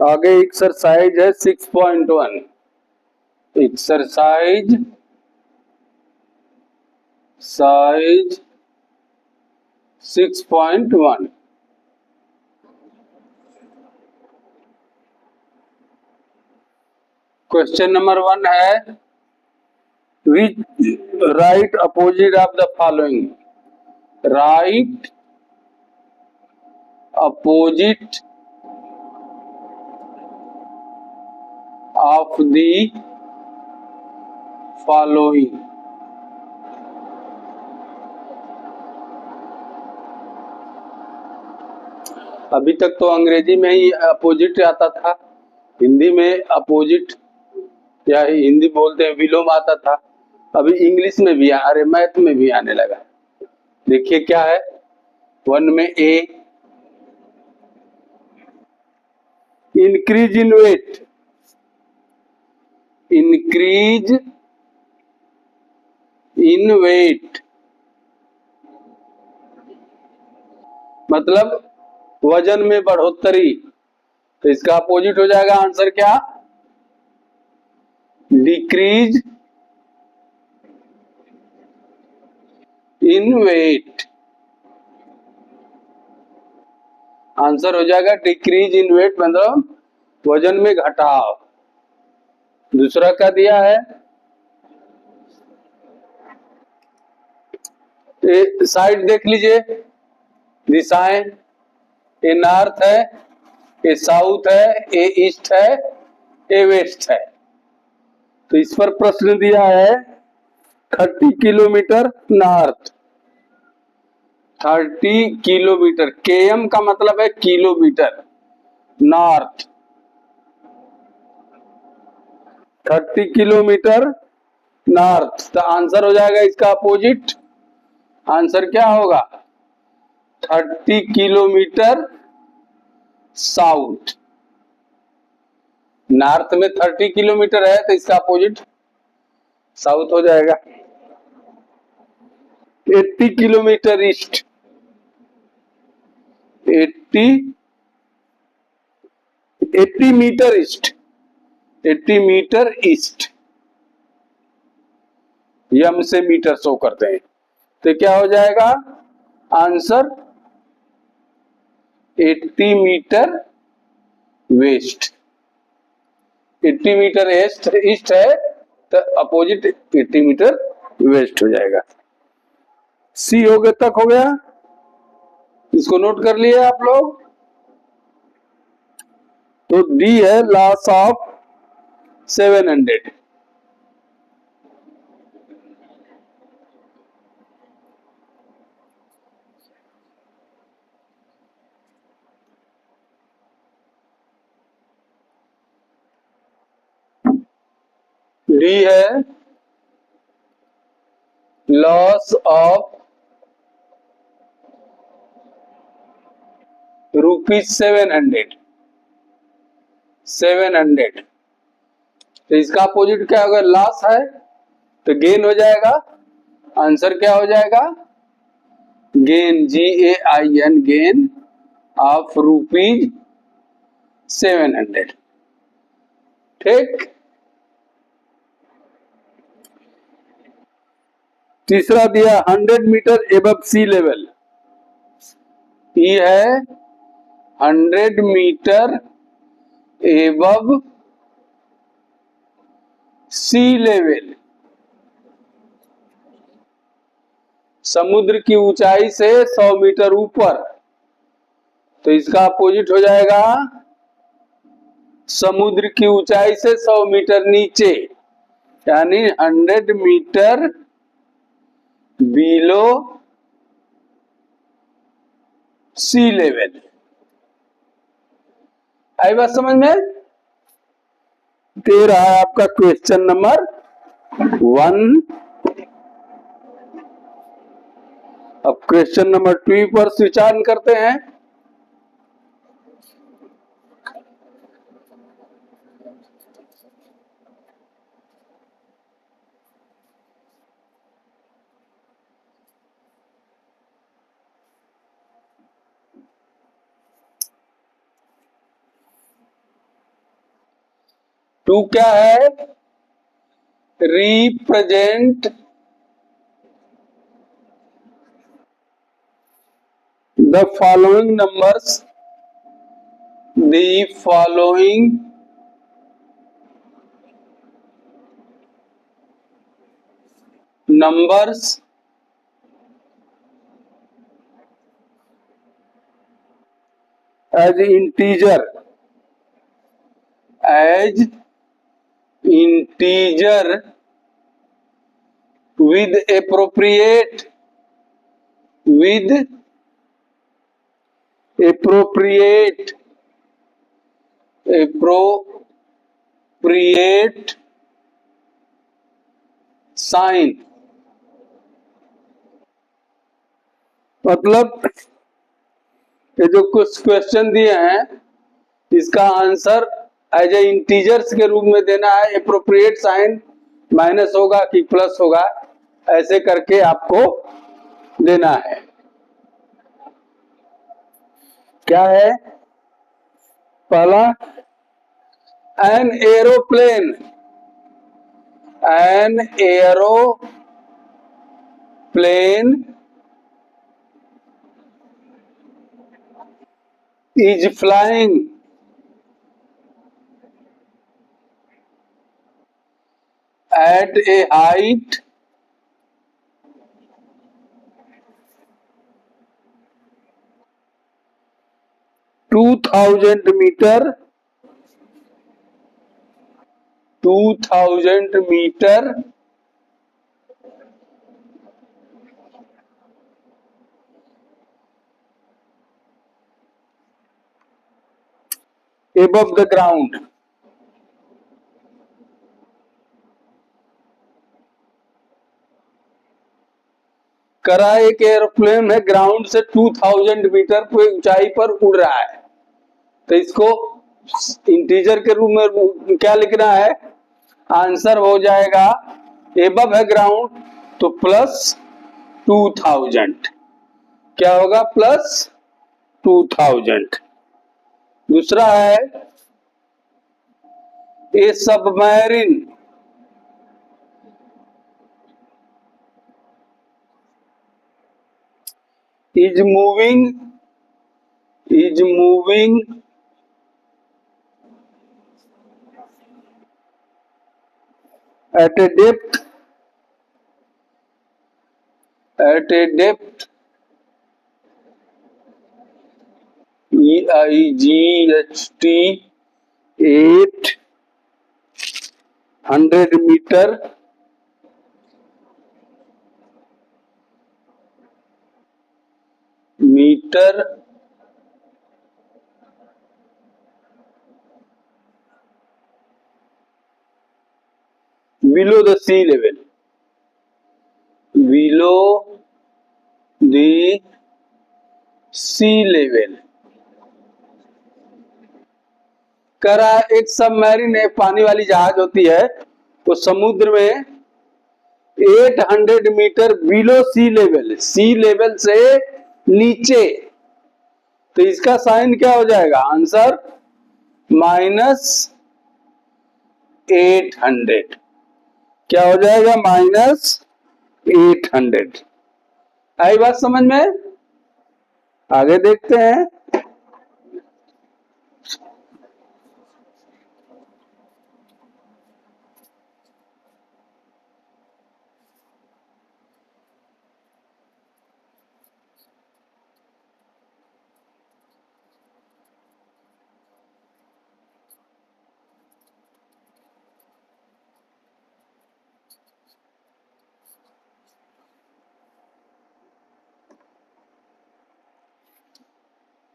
आगे एक्सरसाइज है 6.1। Exercise size 6.1। Question number 1 है which right opposite of the following. Right opposite of the following. अभी तक तो अंग्रेजी में ही अपोजिट आता था, हिंदी में अपोजिट या हिंदी बोलते हैं विलोम आता था, अभी इंग्लिश में भी अरे मैथ में भी आने लगा। देखिए क्या है 1 में a, increase in weight. Increase in weight मतलब वजन में बढ़ोतरी, तो इसका अपोजिट हो जाएगा आंसर क्या, डिक्रीज इन वेट। आंसर हो जाएगा डिक्रीज इन वेट मतलब वजन में घटाव। दूसरा क्या दिया है, साइड देख लीजिए, दिशाएं, ए नॉर्थ है, ए साउथ है, ए ईस्ट है, ए वेस्ट है। तो इस पर प्रश्न दिया है 30 किलोमीटर नॉर्थ। 30 किलोमीटर, केएम का मतलब है किलोमीटर, नॉर्थ 30 किलोमीटर नॉर्थ। तो आंसर हो जाएगा इसका अपोजिट। आंसर क्या होगा 30 किलोमीटर साउथ। नॉर्थ में 30 किलोमीटर है तो इसका अपोजिट साउथ हो जाएगा। 80 kilometre east, 80 metre east, 80 metre east, यम से मीटर शो करते हैं, तो क्या हो जाएगा answer 80 metre west. 80 metre east है तो अपोजिट 80 मीटर वेस्ट हो जाएगा। सी हो गया, तक हो गया, इसको नोट कर लिए आप लोग। तो डी है लॉस ऑफ 700। डी है लॉस ऑफ रुपीज 700। 700 तो इसका अपोजिट क्या होगा, लॉस है तो गेन हो जाएगा। आंसर क्या हो जाएगा, gain, GAIN, gain of rupees 700। ठीक, तीसरा दिया 100 मीटर एबव सी लेवल। ये है 100 मीटर एबव सी लेवल, समुद्र की ऊंचाई से 100 मीटर ऊपर। तो इसका अपोजिट हो जाएगा समुद्र की ऊंचाई से 100 मीटर नीचे, यानी 100 मीटर बिलो सी लेवल। आई बात समझ में? दे रहा है आपका क्वेश्चन नंबर 1। अब क्वेश्चन नंबर 2 पर स्विच ऑन करते हैं। टू क्या है? Represent the following numbers, the following numbers as integer with appropriate sign। मतलब ये जो कुछ क्वेश्चन दिए हैं इसका आंसर एज ए इंटीजर्स के रूप में देना है, एप्रोप्रिएट साइन माइनस होगा कि प्लस होगा, ऐसे करके आपको देना है। क्या है? पहला, an aeroplane is flying at a height 2000 meter above the ground। करा एक एरोप्लेन है ग्राउंड से 2000 मीटर की ऊंचाई पर उड़ रहा है, तो इसको इंटीजर के रूप में क्या लिखना है? आंसर हो जाएगा एबव है ग्राउंड तो प्लस 2000। क्या होगा? प्लस 2000। दूसरा है a submarine is moving at a depth EIGHT 800 metre below the sea level, करा एक सबमरीन है, पानी वाली जहाज होती है, वो समुद्र में 800 मीटर बिलो सी लेवल से नीचे, तो इसका साइन क्या हो जाएगा? आंसर -800। क्या हो जाएगा? -800। आई बात समझ में? आगे देखते हैं।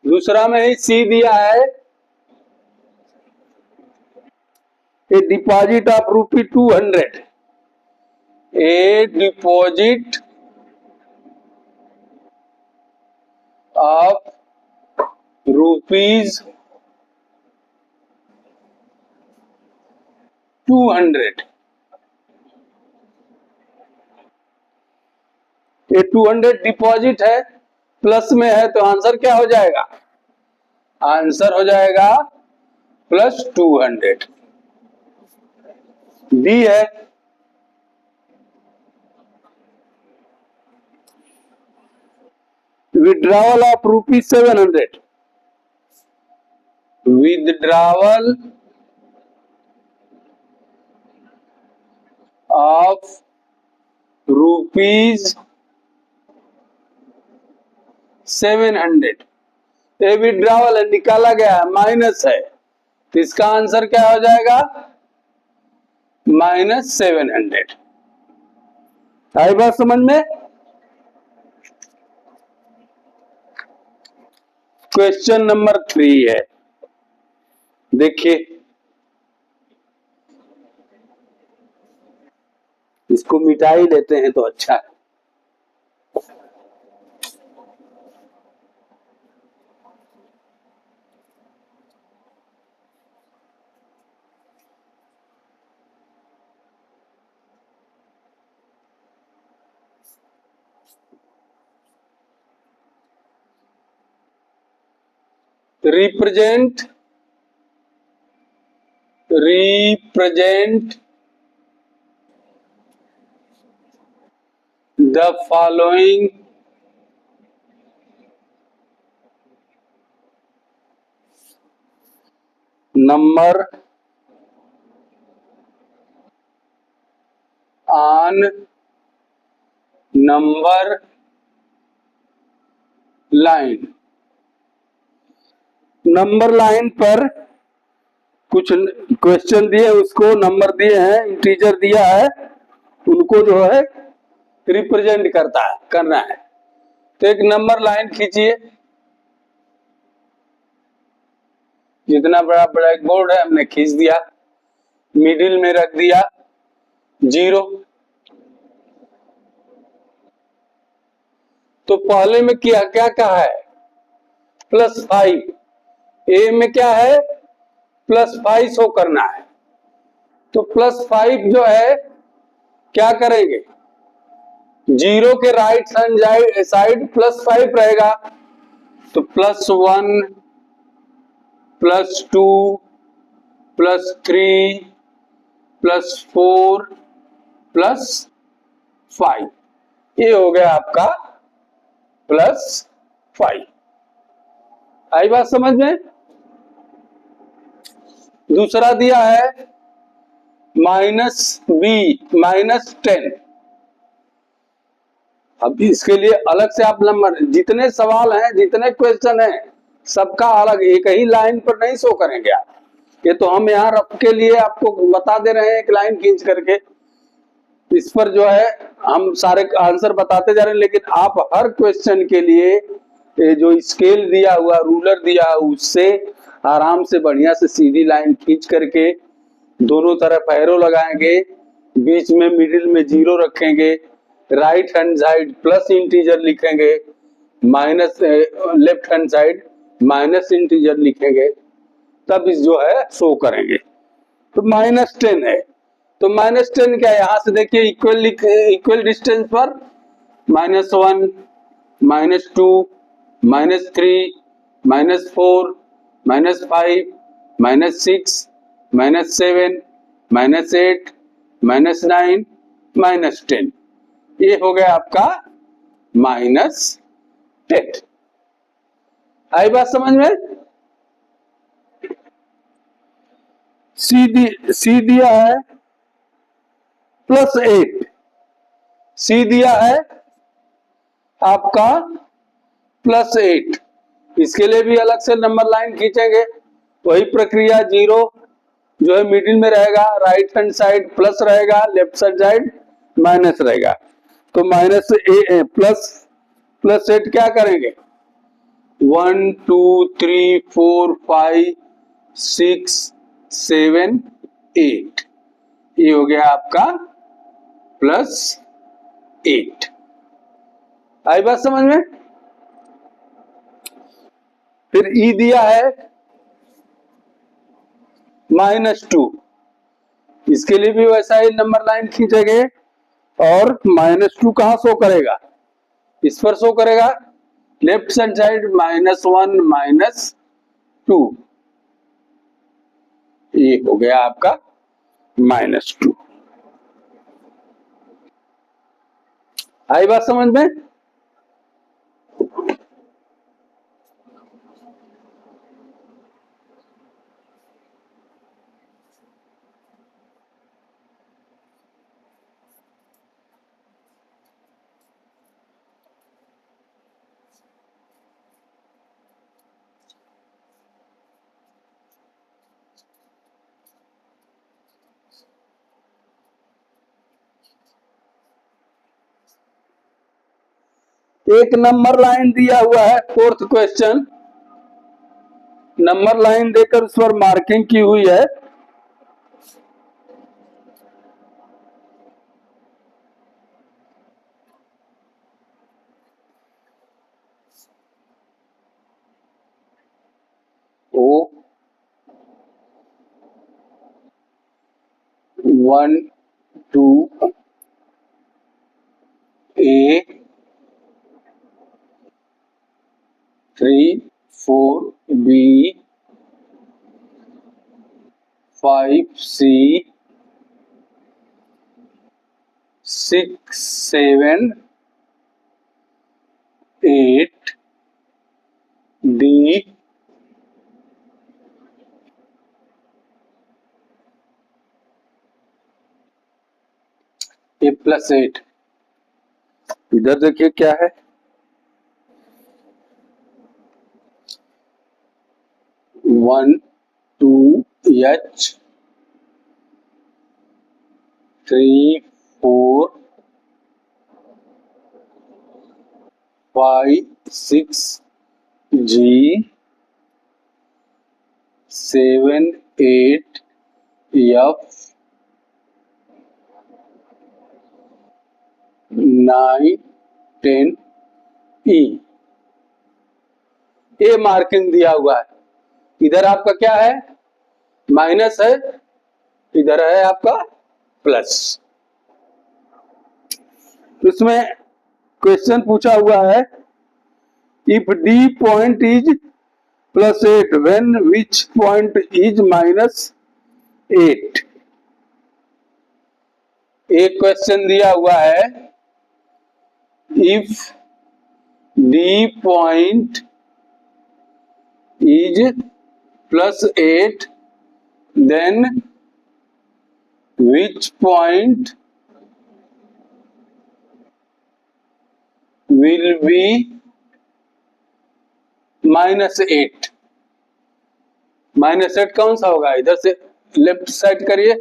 दूसरा में ही सी दिया है, ए डिपॉजिट ऑफ रूपी 200, ए डिपॉजिट ऑफ रुपीज 200। ये 200 डिपॉजिट है, प्लस में है, तो आंसर क्या हो जाएगा? आंसर हो जाएगा +200। डी है, विड्रॉवल ऑफ ₹700, विदड्रावल ऑफ ₹700, ये विड्रॉवल है, निकाला गया है, माइनस है, तो इसका आंसर क्या हो जाएगा? -700। आई बात समझ में? क्वेश्चन नंबर 3 है, देखिए इसको मिटा ही लेते हैं तो अच्छा है। represent the following number on number line। Number line पर कुछ क्वेश्चन दिए, उसको नंबर दिए हैं, इंटीजर दिया है, उनको जो है रिप्रेजेंट करना है। तो एक नंबर लाइन खींचिए, जितना बड़ा ब्लैक बोर्ड है हमने खींच दिया, मिडिल में रख दिया 0। तो पहले में क्या कहा है? +5। ए में क्या है? +5 शो करना है। तो +5 जो है क्या करेंगे? 0 के राइट हैंड साइड +5 रहेगा, तो +1 +2 +3 +4 +5, ये हो गया आपका +5। आई बात समझ में? दूसरा दिया है -10। अब इसके लिए अलग से आप नंबर, जितने सवाल हैं, जितने क्वेश्चन हैं, सबका अलग, एक ही लाइन पर नहीं शो करेंगे आप। ये तो हम यहाँ रख के लिए आपको बता दे रहे हैं, एक लाइन खींच करके। इस पर जो है हम सारे आंसर बताते जा रहे हैं, लेकिन आप हर क्वेश्चन के लिए जो स्केल दिया हुआ, रूलर दिया, उससे आराम से बढ़िया से सीधी लाइन खींच करके दोनों तरफ एरो लगाएंगे, बीच में मिडिल में 0 रखेंगे, right hand side plus integer लिखेंगे, minus left hand side minus integer लिखेंगे, तब इस जो है शो करेंगे। तो -10 है, तो -10 क्या है? यहां से देखिए इक्वल डिस्टेंस पर -1 -2 -3 -4 -5 -6 -7 -8 -9 -10, ये हो गया आपका -10। आई बात समझ में? सी दिया है +8, सी दिया है आपका +8, इसके लिए भी अलग से नंबर लाइन खींचेंगे। वही प्रक्रिया, 0 जो है मिडिल में रहेगा, राइट हैंड साइड प्लस रहेगा, लेफ्ट हैंड साइड माइनस रहेगा। तो +8 क्या करेंगे? 1 2 3 4 5 6 7 8, ये हो गया आपका +8। आई बात समझ में? फिर ई दिया है -2, इसके लिए भी वैसा ही नंबर लाइन खींचेंगे, और -2 कहां शो करेगा? इस पर शो करेगा, लेफ्ट हैंड साइड -1 -2, ये हो गया आपका -2। आई बात समझ में? एक नंबर लाइन दिया हुआ है, फोर्थ क्वेश्चन, नंबर लाइन देकर उस पर मार्किंग की हुई है। O 1 2 A 3 4 B 5 C 6 7 8 D A + 8। इधर देखिए क्या है, 1 2 H 3 4 5 6 G 7 8 F 9 10 E। ये मार्किंग दिया हुआ है। इधर आपका क्या है, माइनस है, इधर है आपका प्लस। इसमें क्वेश्चन पूछा हुआ है, if D point is +8 when which point is -8। एक क्वेश्चन दिया हुआ है, if D point is +8 then which point will be -8। -8 कौन सा होगा, इधर से लेफ्ट साइड करिए,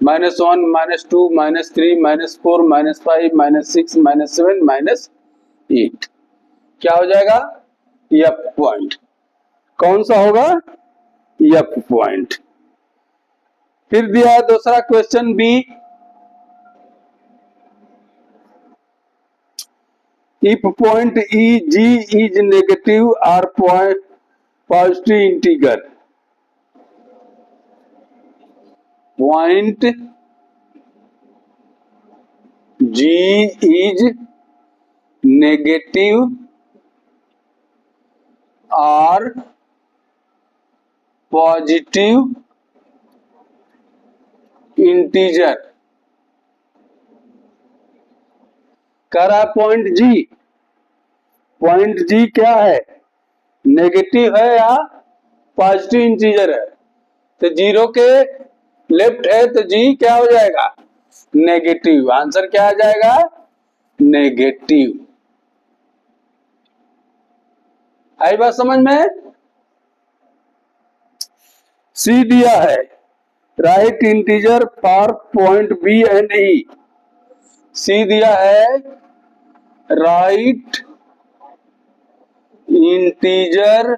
-1 -2 -3 -4 -5 -6 -7 -8। क्या हो जाएगा, F पॉइंट। कौन सा होगा, F पॉइंट। फिर दिया है दूसरा question B, if point E G is negative और positive integer, point G is negative और पॉजिटिव इंटीजर। कह रहा है पॉइंट जी क्या है, नेगेटिव है या पॉजिटिव इंटीजर है। तो 0 के लेफ्ट है तो जी क्या हो जाएगा, नेगेटिव। आंसर क्या आ जाएगा, नेगेटिव। आई बात समझ में? सी दिया है, right integer for point B and E. C दिया है, right integer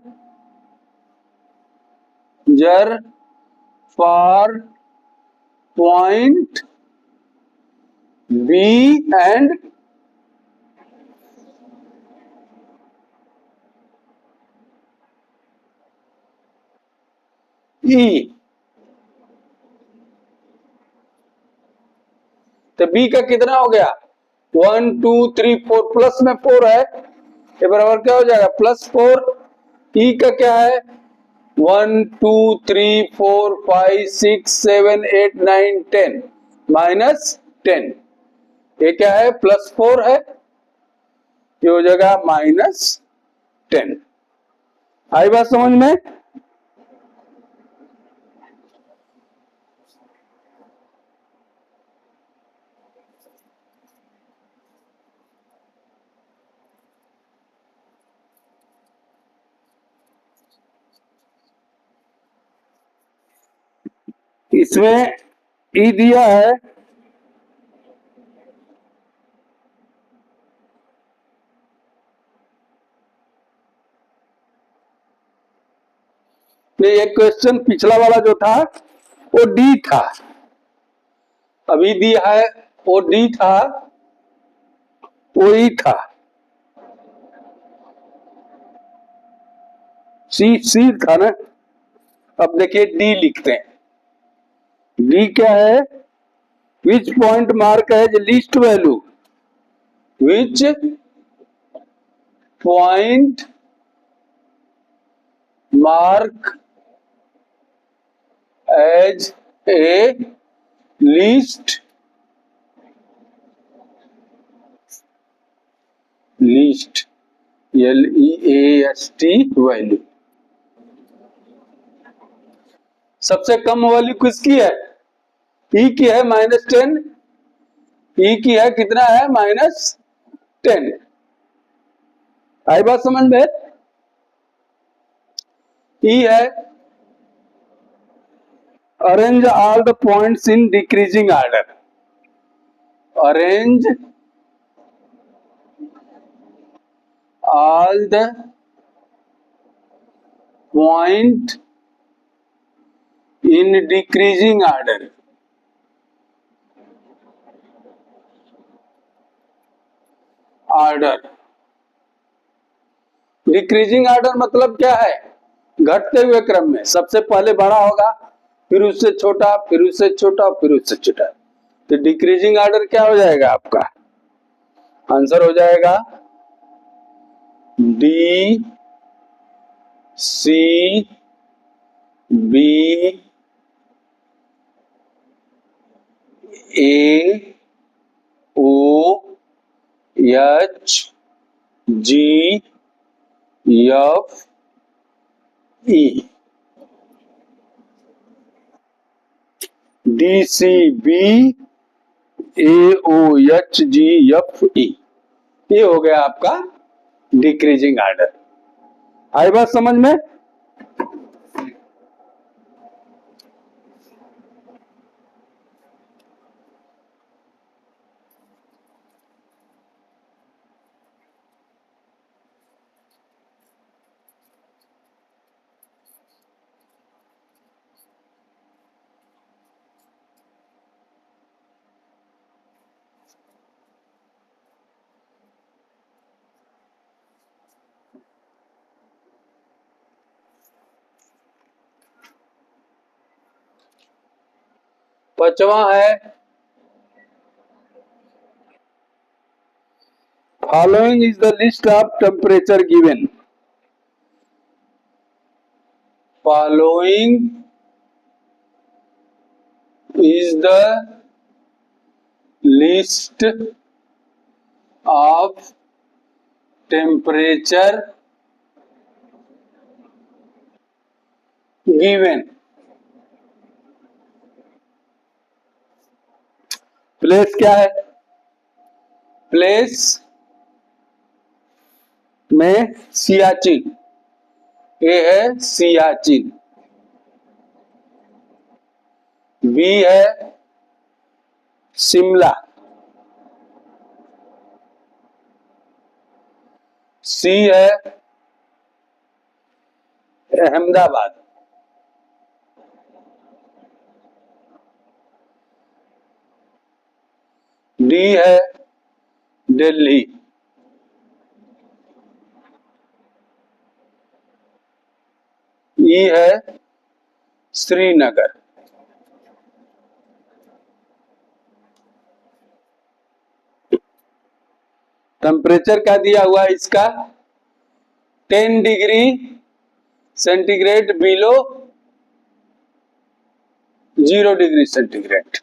for point B and E. तो बी का कितना हो गया, 1 2 3 4, प्लस में 4 है, ये बराबर क्या हो जाएगा, +4। ई का क्या है, 1 2 3 4 5 6 7 8 9 10 -10। ये क्या है? +4 है, ये हो जाएगा -10। आई बात समझ में? इसमें ई दिया है, ये क्वेश्चन पिछला वाला जो था वो डी था, अभी दिया है वो डी था, वो ई था। सी था ना। अब देखिए डी लिखते हैं। डी क्या है? Which point mark as least value, which point mark as a least LEAST value. सबसे कम वैल्यू किसकी है? ई की है -10। ई की है कितना है? -10। आई बात समझ में? ई है arrange all the points in decreasing order. Arrange all the point in decreasing order। Decreasing order मतलब क्या है? घटते हुए क्रम में, सबसे पहले बड़ा होगा, फिर उससे छोटा, फिर उससे छोटा, फिर उससे छोटा। तो डिक्रीजिंग ऑर्डर क्या हो जाएगा आपका? आंसर हो जाएगा D C B A O H G F E। D C B A O H G F E, ये हो गया आपका डिक्रीजिंग ऑर्डर। आई बात समझ में? पांचवा है following is the list of temperature given. Following is the list of temperature given। Place क्या है? प्लेस में सियाचिन, ए है सियाचिन। बी है शिमला। सी है अहमदाबाद। डी है दिल्ली। ई है श्रीनगर। टेम्परेचर क्या दिया हुआ है इसका? 10 degree centigrade below 0 degree centigrade.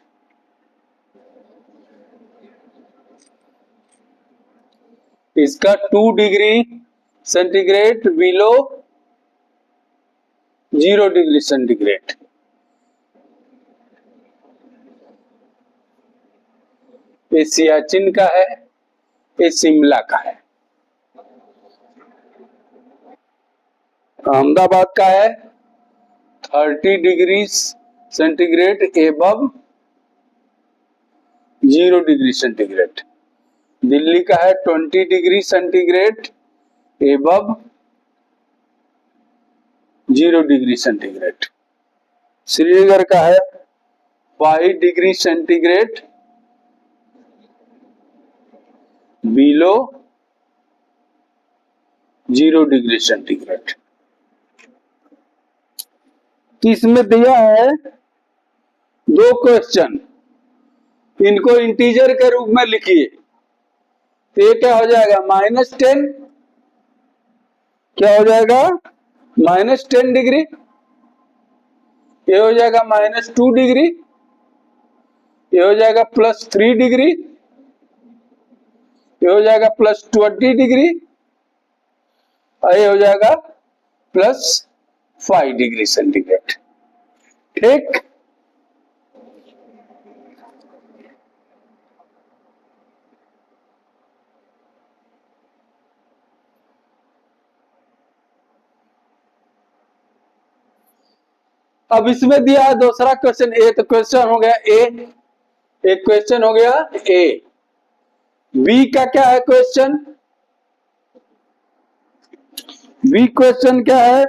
इसका 2 degree centigrade below 0 degree centigrade. ये सियाचिन का है, ये शिमला का है। अहमदाबाद का है 30 degree centigrade above 0 degree centigrade. Delhi का है 20 degree centigrade above 0 degree centigrade. Srinagar का है 5 degree centigrade below 0 degree centigrade. इसमें दिया है 2 क्वेश्चन, इनको इंटीजर के रूप में लिखिए। तो ये क्या हो जाएगा -10, क्या हो जाएगा -10 डिग्री, ये हो जाएगा -2 डिग्री, ये हो जाएगा +3 डिग्री, ये हो जाएगा +20 डिग्री, और ये हो जाएगा +5 डिग्री सेंटीग्रेड। ठीक, अब इसमें दिया है दूसरा क्वेश्चन। ए तो क्वेश्चन हो गया ए, एक क्वेश्चन हो गया ए। बी का क्या है क्वेश्चन? बी क्वेश्चन क्या है?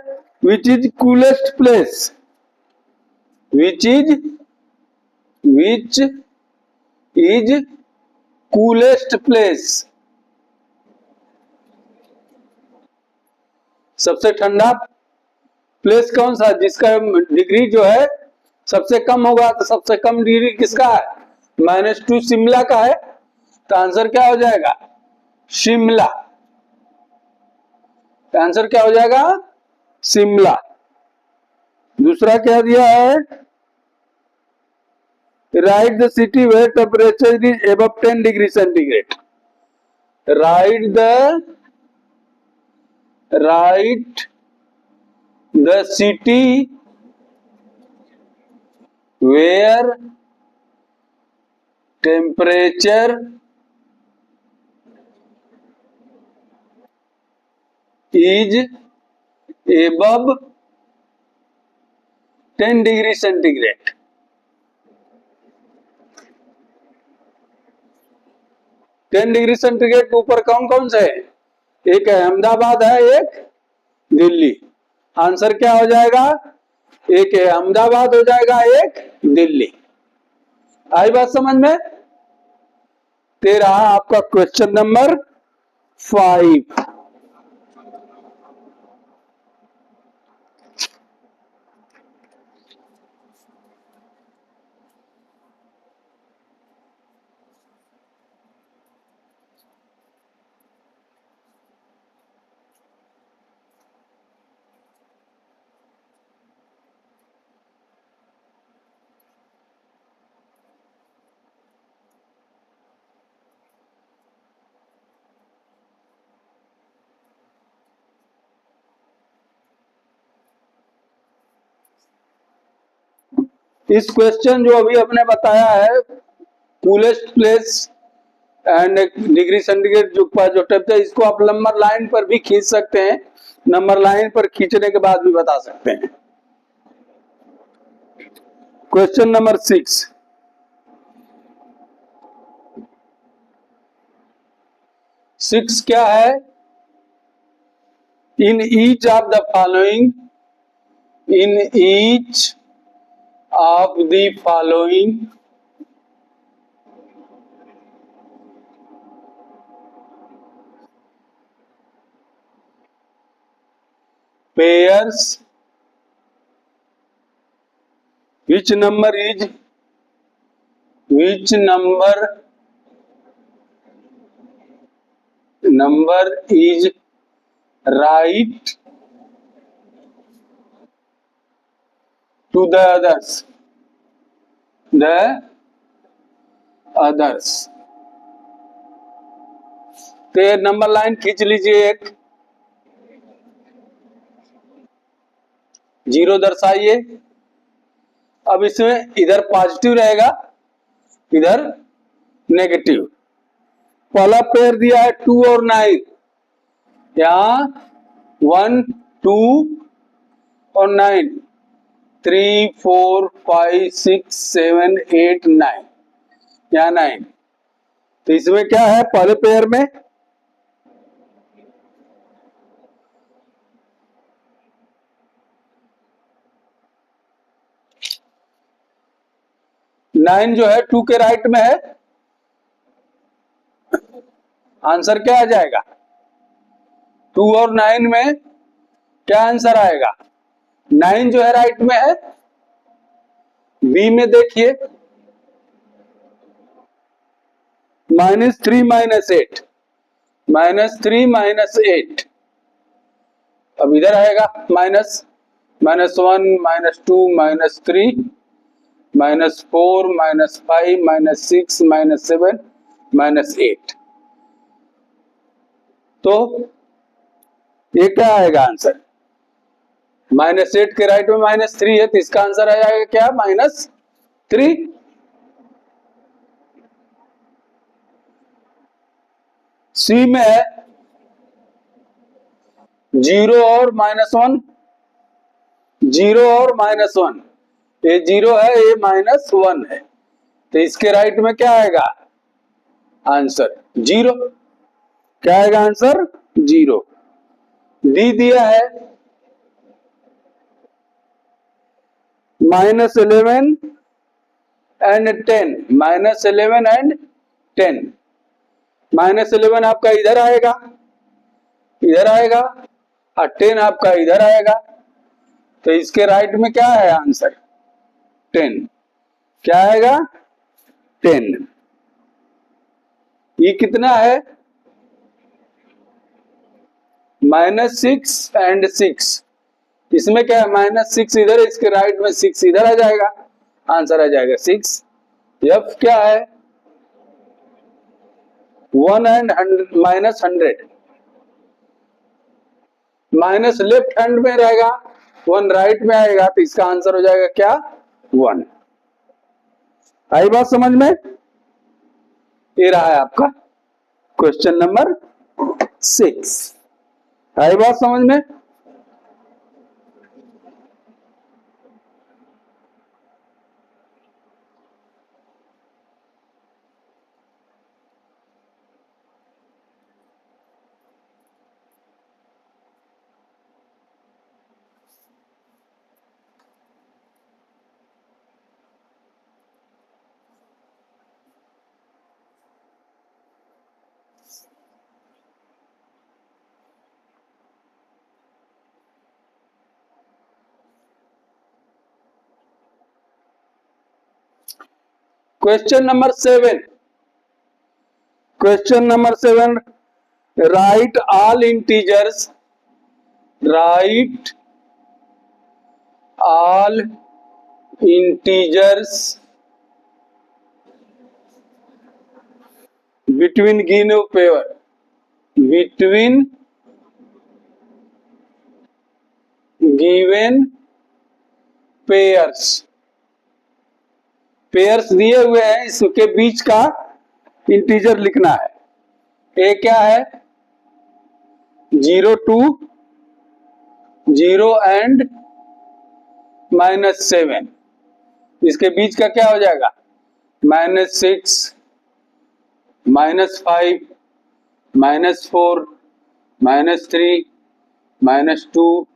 Which is coolest place, which is coolest place, सबसे ठंडा प्लेस कौन सा, जिसका डिग्री जो है सबसे कम होगा। तो सबसे कम डिग्री किसका है? -2 शिमला का है। तो आंसर क्या हो जाएगा? शिमला। तो आंसर क्या हो जाएगा? शिमला। दूसरा क्या दिया है? Right the city where temperature is above 10 degree centigrade. Right the city where temperature is above 10 degree centigrade. Ten degree centigrade के ऊपर कौन कौन से है? एक अहमदाबाद है, एक दिल्ली। आंसर क्या हो जाएगा? एक अहमदाबाद हो जाएगा, एक दिल्ली। आई बात समझ में? तेरा आपका क्वेश्चन नंबर 5। इस क्वेश्चन जो अभी आपने बताया है, coolest place and degree centigrade जो टेम्परेचर, इसको आप नंबर लाइन पर भी खींच सकते हैं। नंबर लाइन पर खींचने के बाद भी बता सकते हैं। क्वेश्चन नंबर 6, क्या है? In each of the following, in each of the following pairs which number is right to the others, the others. तो ये नंबर लाइन खींच लीजिए, एक जीरो दर्शाइए। अब इसमें इधर पॉजिटिव रहेगा, इधर नेगेटिव। पहला पेयर दिया है 2 और 9, यहां 1 2 और 9, 3 4 5 6 7 8 9, यहां 9। तो इसमें क्या है पहले पेयर में? 9 जो है 2 के राइट में है, आंसर क्या आ जाएगा? 2 और 9 में क्या आंसर आएगा? 9 जो है राइट में है। बी में देखिए, -3 -8, -3 -8। अब इधर आएगा माइनस, -1 -2 -3 -4 -5 -6 -7 -8। तो ये क्या आएगा आंसर? -8 के राइट में -3 है, तो इसका आंसर आ जाएगा क्या? -3। सी में है 0 और -1, 0 और -1, ये 0 है, ये -1 है, तो इसके राइट में क्या आएगा आंसर? 0। क्या आएगा आंसर? 0। डी दिया है -11 एंड 10, -11 एंड 10। -11 आपका इधर आएगा, इधर आएगा, और 10 आपका इधर आएगा, तो इसके राइट में क्या है आंसर? 10। क्या आएगा? 10। ये कितना है? -6 एंड 6। इसमें क्या है? -6 इधर, इसके राइट में 6 इधर आ जाएगा, आंसर आ जाएगा 6। एफ क्या है? 1 एंड -100, माइनस लेफ्ट हैंड में रहेगा, 1 राइट में आएगा, तो इसका आंसर हो जाएगा क्या? 1। आई बात समझ में? ये रहा है आपका क्वेश्चन नंबर 6। आई बात समझ में? Question number 7, question number 7, right all integers, right all integers between given pair, between given pairs. Pairs दिए हुए हैं, इसके बीच का इंटीजर लिखना है। ए क्या है? 0 2 0 एंड -7, इसके बीच का क्या हो जाएगा? -6 -5 -4 -3 -2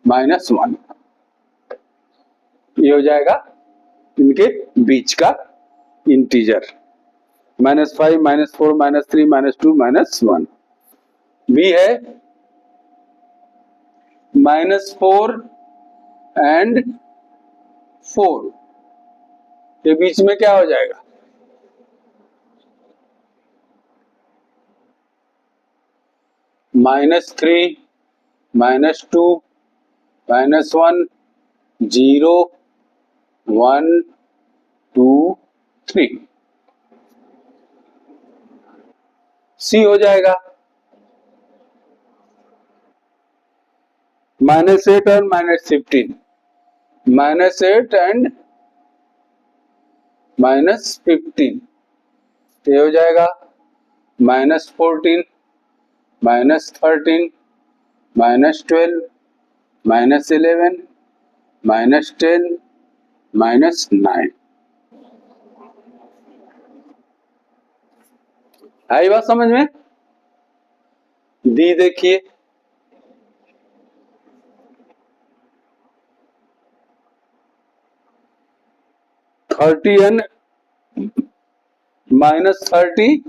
-1, ये हो जाएगा इनके बीच का इंटीजर। -5 -4 -3 -2 -1। बी है -4 एंड 4, ये बीच में क्या हो जाएगा? -3 -2 -1 0 1 2 3 सी हो जाएगा। -8 और -15, -8 एंड -15, ये हो जाएगा -14, -13, -12, -11, -10, -9। आई बात समझ में? दी देखिए, -30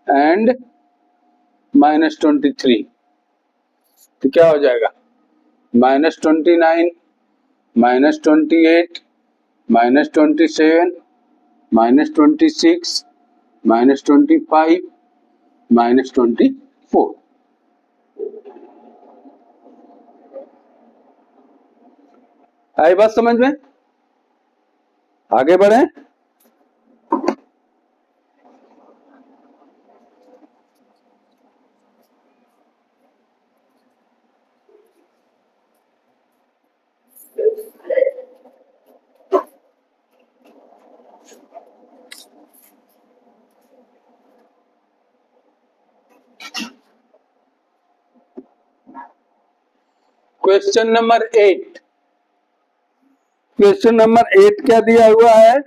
एंड -23, तो क्या हो जाएगा? -29, -28, -27, -26, -25, -24। आई बात समझ में? आगे बढ़े। क्वेश्चन नंबर 8, क्वेश्चन नंबर 8 क्या दिया हुआ है?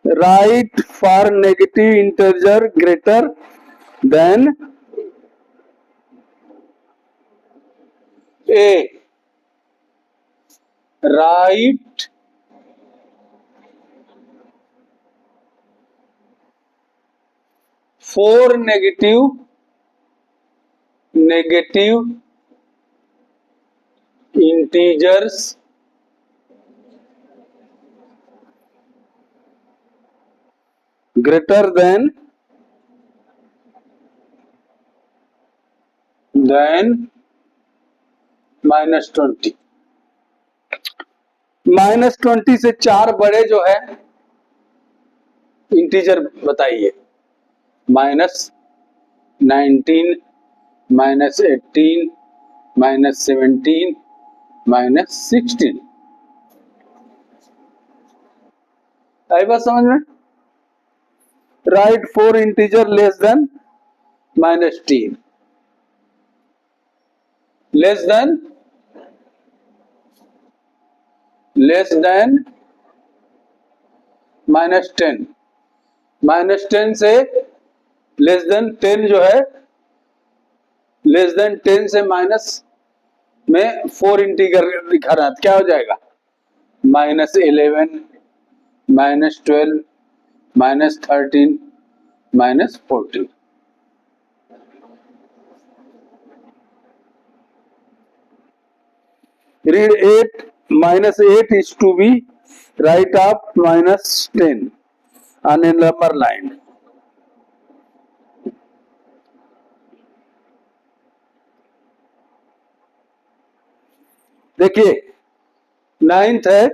Right for negative integer greater than A, right four negative integers greater than -20। -20 से 4 बड़े जो है इंटीजर बताइए। -19, -18, -17, -16। आई बात समझ में? Right 4 integer less than -10, less than -10, -10 से लेस देन 10 जो है, लेस देन 10 से माइनस में 4 इंटीजर दिखाना, क्या हो जाएगा? -11, -12, -13, -14। read 8 -8 is to be right up -10 on a number line। देखिए 9th है,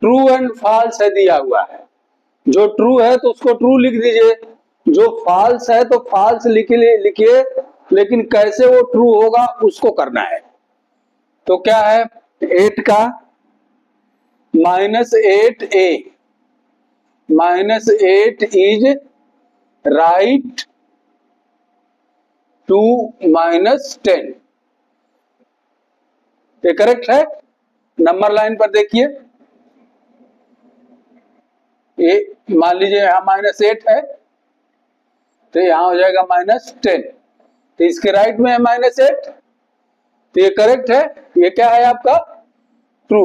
ट्रू एंड फॉल्स है दिया हुआ है। जो ट्रू है तो उसको ट्रू लिख दीजिए, जो फॉल्स है तो फॉल्स लिखिए, लेकिन कैसे वो ट्रू होगा उसको करना है। तो क्या है 8 का -8a, -8 इज राइट टू -10, ये करेक्ट है। नंबर लाइन पर देखिए, ये मान लीजिए यहां -8 है तो यहां हो जाएगा -10, तो इसके राइट में है -8, तो ये करेक्ट है, ये क्या है आपका ट्रू।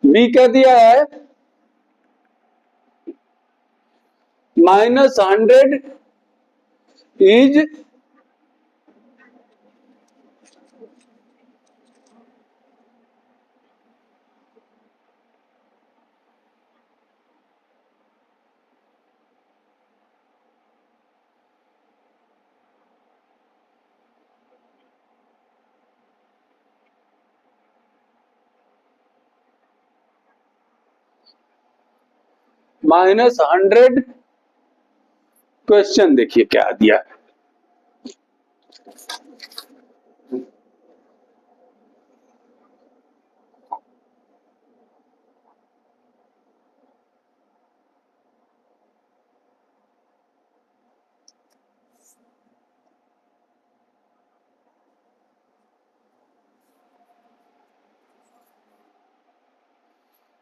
बी क्या दिया है, -100 इज -100। क्वेश्चन देखिए क्या दिया है,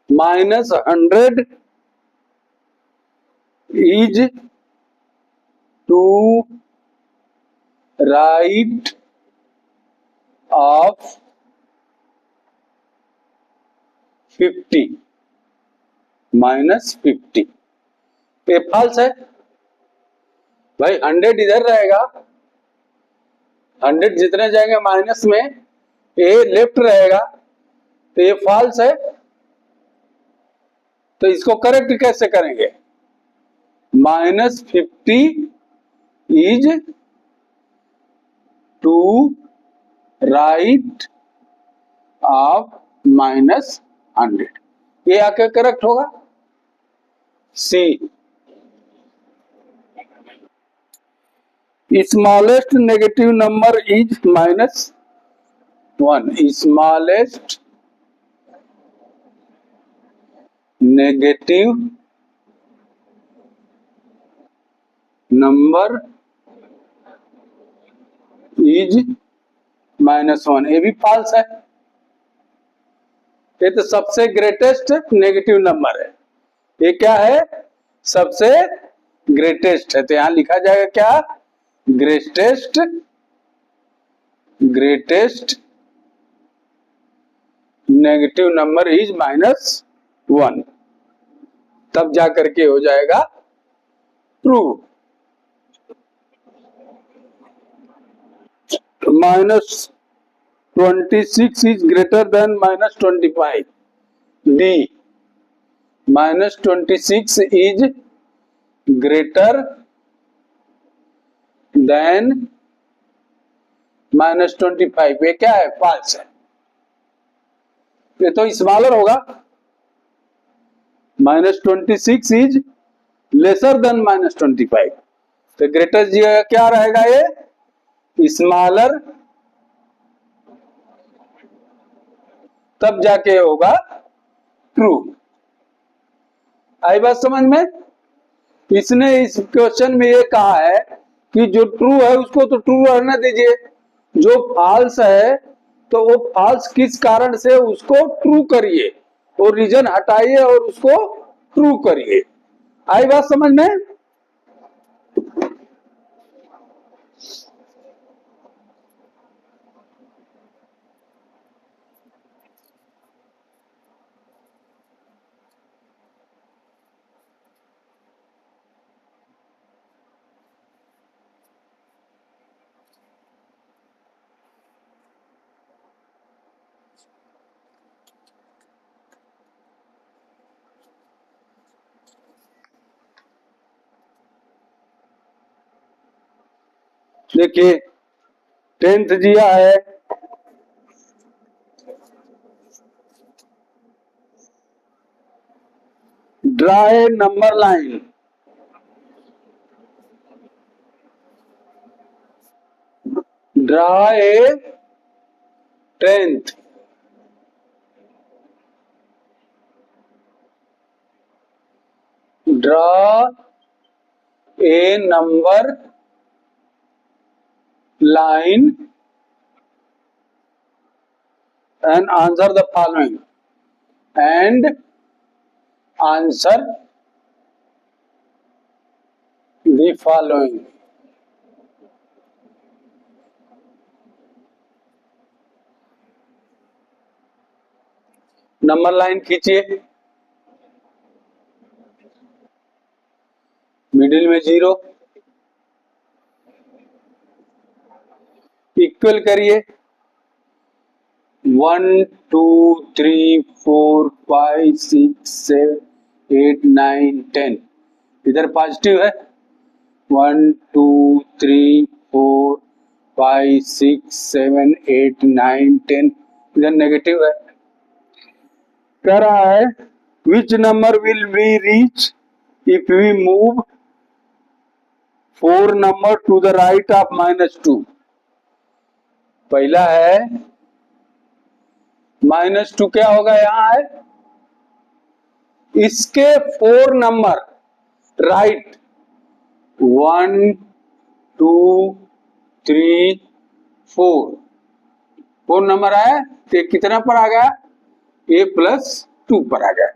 -100 is to right of 50 -50। ये फॉल्स है भाई, 100 इधर रहेगा, 100 जितने जाएंगे माइनस में ए लेफ्ट रहेगा, तो ये फॉल्स है। तो इसको करेक्ट कैसे करेंगे, -50 इज टू राइट ऑफ -100, ये आके करेक्ट होगा C. Smallest negative number is -1, smallest negative number is -1, ये भी फॉल्स है। ये तो सबसे ग्रेटेस्ट नेगेटिव नंबर है, ये क्या है, सबसे ग्रेटेस्ट है। तो यहां लिखा जाएगा क्या, greatest, greatest negative number is -1, तब जा करके हो जाएगा true. -26 is greater than -25, D, -26 is greater than -25, ये क्या है, फॉल्स है। ये तो स्मॉलर होगा, -26 इज लेसर देन -25, तो ग्रेटर जी क्या रहेगा, ये स्मॉलर, तब जाके होगा ट्रू। आई बात समझ में। इसने इस क्वेश्चन में ये कहा है कि जो ट्रू है उसको तो ट्रू रहने दीजिए, जो फॉल्स है तो वो फॉल्स किस कारण से उसको ट्रू करिए, और रीजन हटाइए और उसको ट्रू करिए। आई बात समझ में। देखिए 10th दिया है, draw a number line, draw a 10th draw a number line and answer the following, and answer the following। Number line खींचिए, मिडिल में 0, इक्वल करिए 1 2 3 4 5 6 7 8 9 10, इधर पॉजिटिव है 1 2 3 4 5 6 7 8 9 10, इधर नेगेटिव है। कह रहा है which number will we reach if we move 4 number to the right of -2। पहला है -2 क्या होगा, यहां है इसके 4 नंबर राइट 1 2 3 4 नंबर आया तो कितना पर आ गया, a+2 पर आ गया।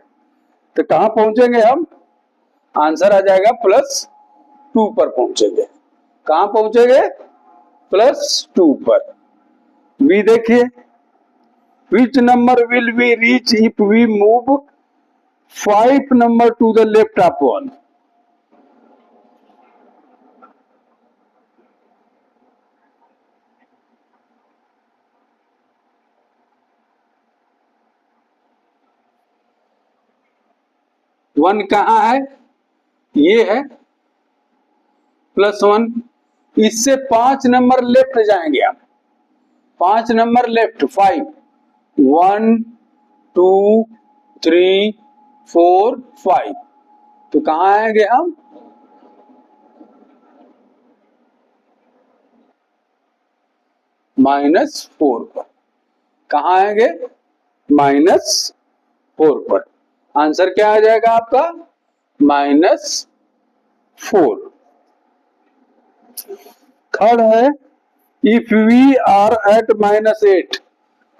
तो कहां पहुंचेंगे हम, आंसर आ जाएगा +2 पर पहुंचेंगे। कहां पहुंचेंगे, +2 पर। बी देखिए which number will we reach if we move 5 number to the left of 1। One कहां है, ये है +1, इससे 5 नंबर लेफ्ट जाएंगे हम, 5 नंबर लेफ्ट 5 1 2 3 4 5, तो कहां आएंगे हम, -4 पर। कहां आएंगे, -4 पर। आंसर क्या आ जाएगा आपका, -4। थर्ड है इफ वी आर एट -8,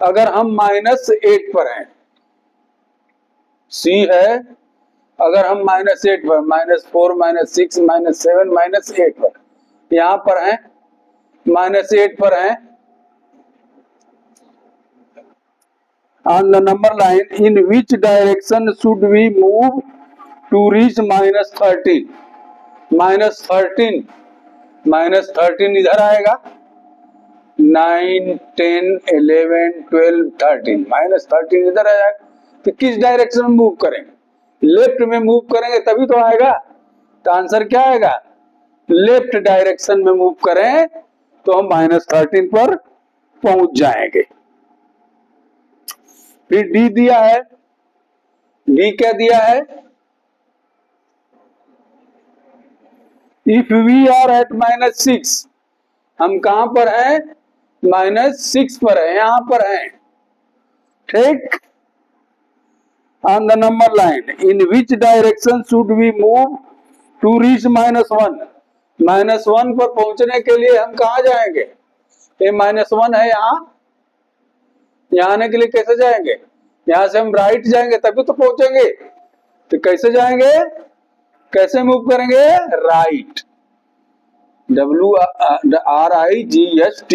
अगर हम -8 पर हैं। सी है अगर हम -8 पर, -4 -6 -7 -8 पर, यहां पर हैं -8 पर हैं। On the number line, in which direction should we move to reach -13? -13 इधर आएगा, 9 10 11 12 13, -13 इधर आ जाएगा। तो किस डायरेक्शन में मूव करेंगे, लेफ्ट में मूव करेंगे तभी तो आएगा। तो आंसर क्या आएगा, लेफ्ट डायरेक्शन में मूव करें तो हम -13 पर पहुंच जाएंगे। फिर डी दिया है, डी क्या दिया है, इफ वी आर एट -6, हम कहां पर हैं, -6 पर है, यहां पर हैं, ठीक। On the number line, in which direction should we move to reach -1, -1 पर पहुंचने के लिए हम कहा जाएंगे, ये -1 है, यहां आने के लिए कैसे जाएंगे, यहां से हम राइट जाएंगे तभी तो पहुंचेंगे। तो कैसे जाएंगे, कैसे मूव करेंगे, राइट, WRIGHT,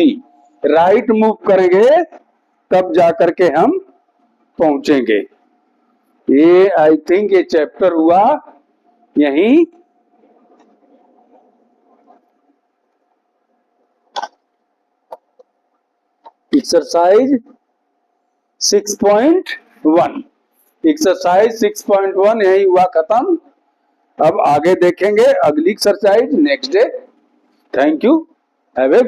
राइट मूव करेंगे तब जाकर के हम पहुंचेंगे। ये आई थिंक ये चैप्टर हुआ यही। एक्सरसाइज 6.1, एक्सरसाइज 6.1 यही हुआ खत्म। अब आगे देखेंगे अगली exercise next day. Thank you, have a